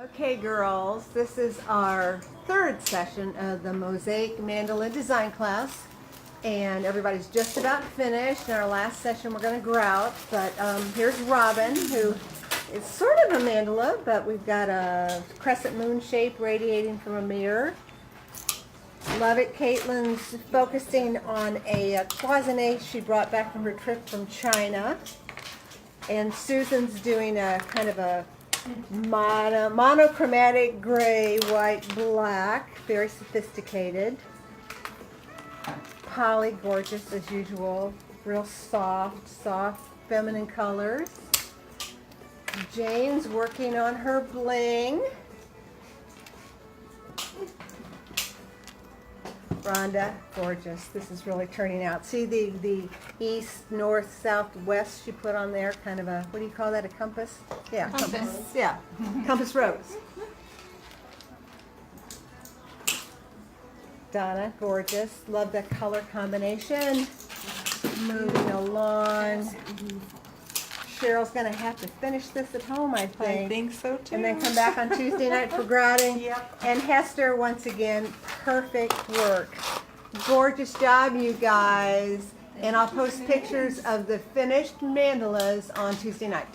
Okay, girls, this is our third session of the Mosaic Mandala design class, and everybody's just about finished. In our last session, we're going to grout, but here's Robin, who is sort of a mandala, but we've got a crescent moon shape radiating from a mirror. Love it. Caitlin's focusing on a cloisonne she brought back from her trip from China, and Susan's doing a kind of a monochromatic gray, white, black, very sophisticated. Polly, gorgeous as usual, real soft, feminine colors. Jane's working on her bling. Rhonda, gorgeous. This is really turning out. See the east, north, south, west she put on there, kind of a, what do you call that, a compass? Yeah, compass. Yeah, compass rose. Donna, gorgeous. Love the color combination. Moving along. Cheryl's going to have to finish this at home, I think. I think so too. And then come back on Tuesday night for grouting. Yep. And Hester, once again, perfect work. Gorgeous job, you guys. And I'll post pictures of the finished mandalas on Tuesday night.